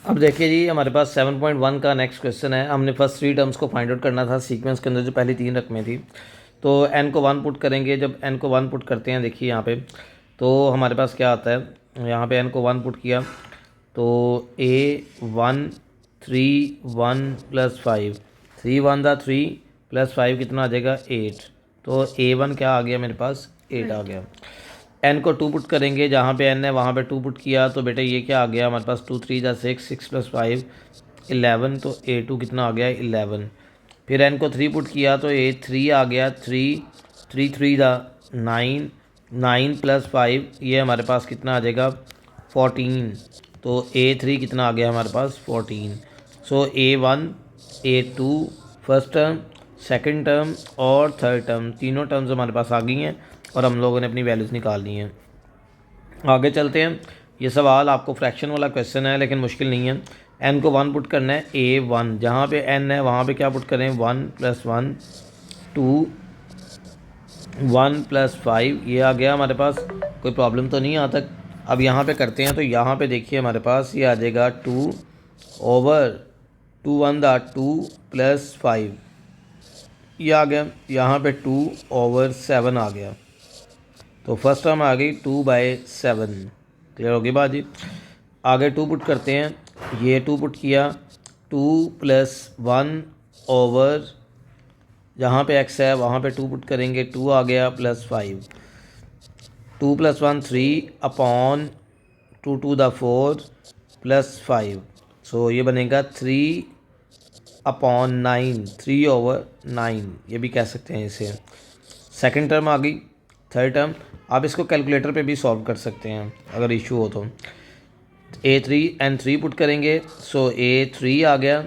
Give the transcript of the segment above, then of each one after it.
अब देखिए जी, हमारे पास 7.1 का नेक्स्ट क्वेश्चन है। हमने फर्स्ट थ्री टर्म्स को फाइंड आउट करना था सीक्वेंस के अंदर जो पहली तीन रकमें थी। तो n को 1 पुट करेंगे। जब n को 1 पुट करते हैं, देखिए यहाँ पे, तो हमारे पास क्या आता है। यहाँ पे n को 1 पुट किया तो a1 3 1 प्लस 5, 3 1 था 3 प्लस 5 कितना आ जाएगा 8। तो a1 क्या आ गया मेरे पास 8 आ गया। n को 2 पुट करेंगे, जहाँ पे n है वहाँ पे 2 पुट किया तो बेटा ये क्या आ गया हमारे पास 2 3 जा 6, 6 प्लस 5 11। तो a2 कितना आ गया 11। फिर n को 3 पुट किया तो a3 आ गया 3, 3 3 जा 9, 9 प्लस 5 ये हमारे पास कितना आ जाएगा 14। तो a3 कितना आ गया हमारे पास 14। सो a1 a2 first term, second term और थर्ड टर्म, तीनों टर्म्स हमारे पास आ गई हैं और हम लोगों ने अपनी वैल्यूज़ निकाल ली हैं। आगे चलते हैं। ये सवाल आपको फ्रैक्शन वाला क्वेश्चन है लेकिन मुश्किल नहीं है। n को 1 पुट करना है a1, जहाँ पे n है वहाँ पे क्या पुट करें 1 प्लस 1 2 1 प्लस 5 ये आ गया हमारे पास। कोई प्रॉब्लम तो नहीं आता। अब यहाँ पे करते हैं तो यहाँ पे देखिए हमारे पास ये आ जाएगा 2 ओवर 2 1 दा 2 प्लस 5 ये आ गया। यहाँ पे 2 ओवर 7 आ गया। तो फर्स्ट टर्म आ गई 2/7। क्लियर होगी बात जी। आगे 2 पुट करते हैं। ये 2 पुट किया 2 प्लस 1 ओवर, जहाँ पे x है वहाँ पे 2 पुट करेंगे 2 आ गया plus 5, 2 plus 1 3 upon 2 to the 4 plus 5। So ये बनेगा 3 अपॉन 9, 3 ओवर 9 ये भी कह सकते हैं इसे। सेकंड टर्म आ गई। थर्ड टर्म आप इसको कैलकुलेटर पे भी सॉल्व कर सकते हैं अगर इशू हो तो। a3 एंड 3 पुट करेंगे। सो a3 आ गया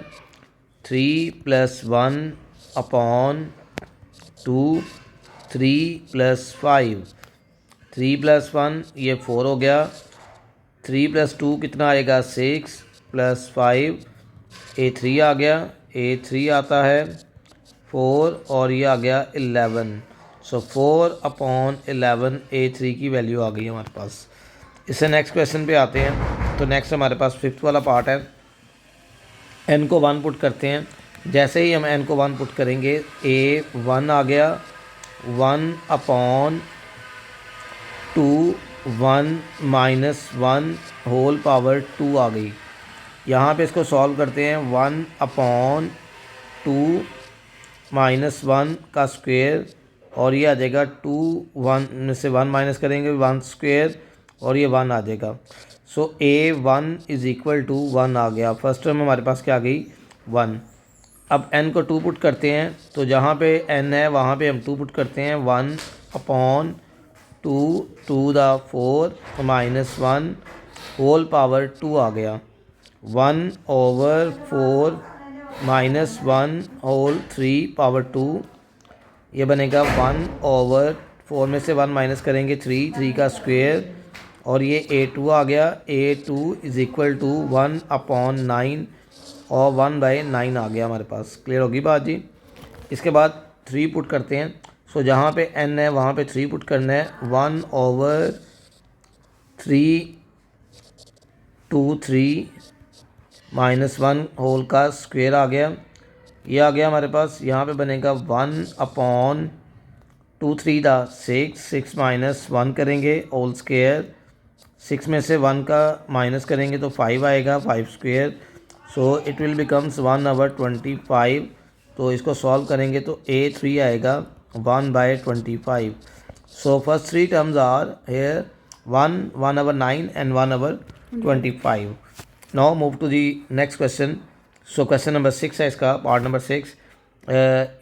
3 प्लस 1 अपॉन 2 3 प्लस 5, 3 प्लस 1 ये 4 हो गया। 3 प्लस 2 कितना आएगा 6 प्लस 5 a3 आ गया। a3 आता है 4 और ये आ गया 11। सो 4 अपॉन 11 a3 की वैल्यू आ गई हमारे पास। इससे नेक्स्ट क्वेश्चन पे आते हैं। तो नेक्स्ट हमारे पास फिफ्थ वाला पार्ट है। n को 1 पुट करते हैं। जैसे ही हम n को 1 पुट करेंगे a1 आ गया 1 अपॉन 2 1 माइनस 1 होल पावर 2 आ गई। यहाँ पे इसको सॉल्व करते हैं 1 अपॉन 2 माइनस 1 का स्क्वेयर और ये आ जाएगा 2 1 में से 1 माइनस करेंगे 1 स्क्वेयर और ये 1 आ जाएगा। सो a1 इज़ इक्वल टू 1 आ गया। फर्स्ट टर्म हमारे पास क्या आ गई 1। अब n को 2 पुट करते हैं तो जहाँ पे n है वहाँ पे हम 2 पुट करते हैं 1 upon 2 to the 4 minus 1 whole power 2 आ गया। 1 ओवर 4 माइनस 1 होल 3 पावर 2 ये बनेगा 1 ओवर 4 में से 1 माइनस करेंगे 3 का स्क्वेयर और ये a2 आ गया। a2 is equal to 1 upon 9 और 1/9 आ गया हमारे पास। क्लियर होगी बात जी। इसके बाद 3 पुट करते हैं। सो जहाँ पे n है वहाँ पे 3 पुट करना है 1 ओवर 3 2 3 माइनस 1 होल का स्क्वेयर आ गया। ये आ गया हमारे पास। यहाँ पे बनेगा 1 अपॉन 2 3 दा 6 माइनस 1 करेंगे होल स्क्वेयर। 6 में से 1 का माइनस करेंगे तो 5 आएगा 5 square. So it will becomes 1/25। तो इसको सॉल्व करेंगे तो a3 आएगा 1/25। So first three terms are here 1/9 and 1/25। Now move to the next question. So question number 6 है इसका, पार्ट नंबर 6।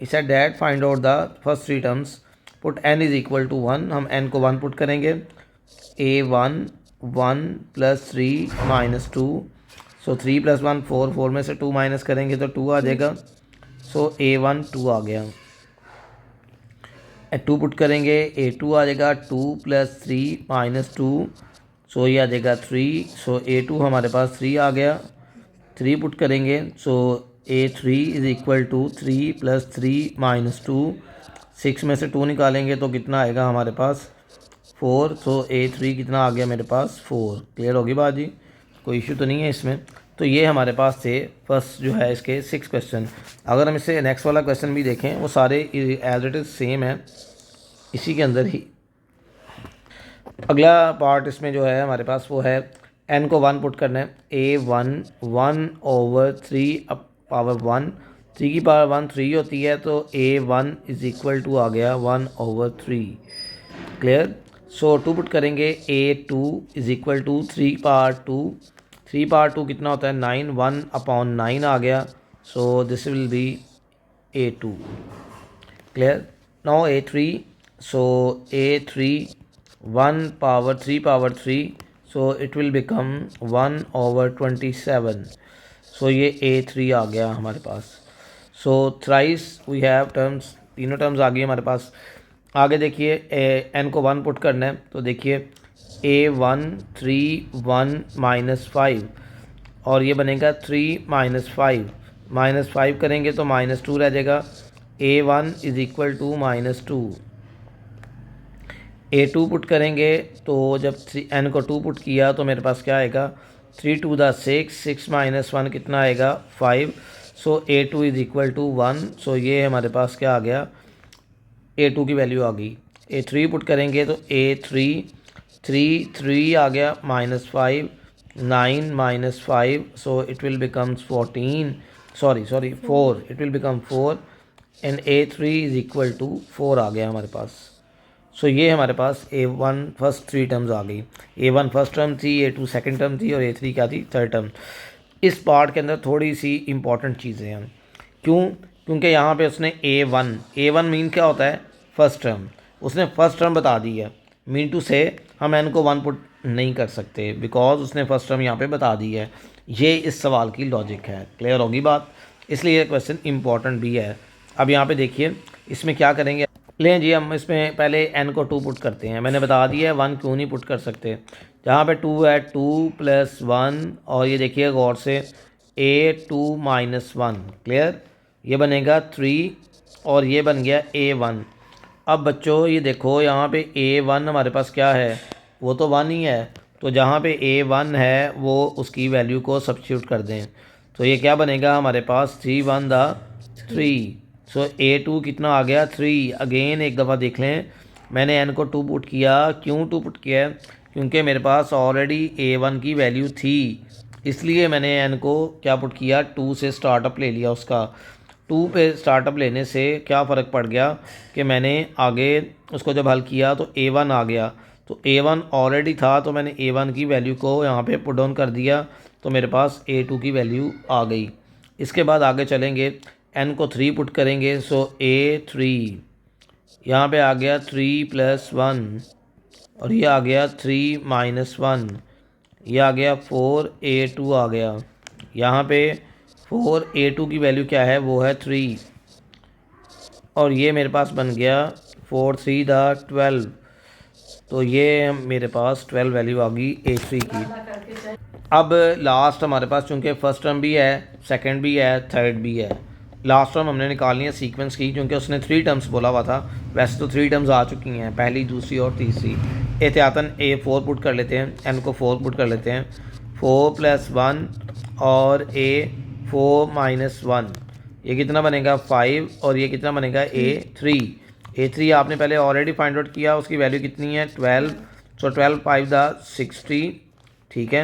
इसे that find out the first three terms, put n is equal to 1। हम n को 1 put करेंगे। a1 1 plus 3 minus 2। सो 3 plus 1 4, 4 में से 2 minus करेंगे तो 2 आ जाएगा। सो a1 2 आ गया। 2 पुट करेंगे a2 आ जाएगा 2 प्लस 3 माइनस 2। सो ये आ जाएगा 3। सो a2 हमारे पास 3 आ गया। 3 पुट करेंगे so a3 is equal to 3 plus 3 minus 2। 6 में से 2 निकालेंगे तो कितना आएगा हमारे पास 4। सो a3 कितना आ गया मेरे पास 4। क्लियर होगी बात जी, कोई इशू तो नहीं है इसमें। तो ये हमारे पास थे फर्स्ट जो है इसके 6 क्वेश्चन। अगर हम इससे नेक्स्ट वाला क्वेश्चन भी देखें वो सारे एज इट इज़ सेम है, इसी के अंदर ही अगला पार्ट इसमें जो है हमारे पास वो है n को 1 पुट करना है। a1 1/3 पावर 1, 3 की पावर 1 3 होती है, तो a1 इज इक्वल टू आ गया 1/3। क्लियर। सो 2 पुट करेंगे, a2 is equal to 3 power 2, 3 power 2 कितना होता है 9, 1/9 आ गया। So this will be a2। Clear. Now a3, so a3 1 power 3 power 3, so it will become 1/27। So ये a3 आ गया हमारे पास। So thrice we have terms, तीनों टर्म्स आ गई हमारे पास। आगे देखिए n को 1 पुट करना है, तो देखिए a1 3 1 -5 और ये बनेगा 3 -5, -5 करेंगे तो -2 रह जाएगा। a1 is equal to -2। a2 put करेंगे तो जब n को 2 पुट किया तो मेरे पास क्या आएगा 3 2 द 6, 6 -1 कितना आएगा 5। सो a2 इज इक्वल टू 1। सो ये हमारे पास क्या आ गया a2 की वैल्यू आ गई। a3 पुट करेंगे तो a3 3 आ गया -5, 9 -5, so it will becomes 14, sorry 4, it will become 4 and a3 is equal to 4 आ गया हमारे पास। सो ये हमारे पास a1 फर्स्ट 3 टर्म्स आ गई। a1 फर्स्ट टर्म थी, a2 सेकंड टर्म थी और a3 क्या थी थर्ड टर्म। इस पार्ट के अंदर थोड़ी सी इंपॉर्टेंट चीज़ें हैं। क्योंकि यहाँ पे उसने a1 मीन क्या होता है फर्स्ट टर्म, उसने फर्स्ट टर्म बता दी है। मीन टू से हम n को 1 पुट नहीं कर सकते बिकॉज उसने फर्स्ट टर्म यहाँ पे बता दी है। ये इस सवाल की लॉजिक है। क्लियर होगी बात, इसलिए ये क्वेश्चन इंपॉर्टेंट भी है। अब यहाँ पे देखिए इसमें क्या करेंगे, लें जी हम इसमें पहले n को 2 पुट करते हैं। मैंने बता दिया है 1 क्यों नहीं पुट कर सकते। जहाँ पे 2 है 2 + 1 और ये देखिए गौर से a2 - 1। क्लियर। ये बनेगा 3 और ये बन गया a1। अब बच्चों ये देखो यहाँ पे a1 हमारे पास क्या है, वो तो 1 ही है। तो जहाँ पे a1 है वो उसकी वैल्यू को सब्स्टिट्यूट कर दें, तो ये क्या बनेगा हमारे पास 3 1 द 3। सो a2 कितना आ गया 3। अगेन एक दफ़ा देख लें, मैंने n को 2 पुट किया। क्यों 2 पुट किया है, क्योंकि मेरे पास ऑलरेडी a1 की वैल्यू थी, इसलिए मैंने n को क्या पुट किया 2 से स्टार्टअप ले लिया। उसका 2 पे स्टार्टअप लेने से क्या फ़र्क पड़ गया कि मैंने आगे उसको जब हल किया तो a1 आ गया। तो a1 ऑलरेडी था तो मैंने a1 की वैल्यू को यहाँ पे पुट डाउन कर दिया, तो मेरे पास a2 की वैल्यू आ गई। इसके बाद आगे चलेंगे, n को 3 पुट करेंगे। सो a3 यहाँ पे आ गया 3 + 1 और ये आ गया 3 - 1, ये आ गया 4 a2 आ गया। यहाँ पे 4 a2 की वैल्यू क्या है, वो है 3 और ये मेरे पास बन गया 4 3 द 12। तो ये मेरे पास 12 वैल्यू आ गई a3 की। अब लास्ट हमारे पास चूँकि फर्स्ट टर्म भी है, सेकंड भी है, थर्ड भी है। लास्ट टर्म हमने निकालनी है सीक्वेंस की, क्योंकि उसने 3 टर्म्स बोला हुआ था। वैसे तो 3 टर्म्स आ चुकी हैं, पहली दूसरी और तीसरी। एहतियातन a4 पुट कर लेते हैं, n को 4 पुट कर लेते हैं। 4 + 1 और a4 - 1, ये कितना बनेगा 5 और ये कितना बनेगा a3 आपने पहले ऑलरेडी फाइंड आउट किया, उसकी वैल्यू कितनी है 12। सो 12 5 द 60। ठीक है।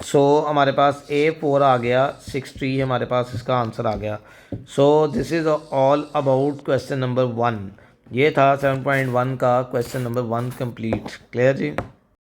सो हमारे पास a4 आ गया 60, हमारे पास इसका आंसर आ गया। So this is all about question number 1। ये था 7.1 का क्वेश्चन नंबर 1 कंप्लीट। क्लियर जी।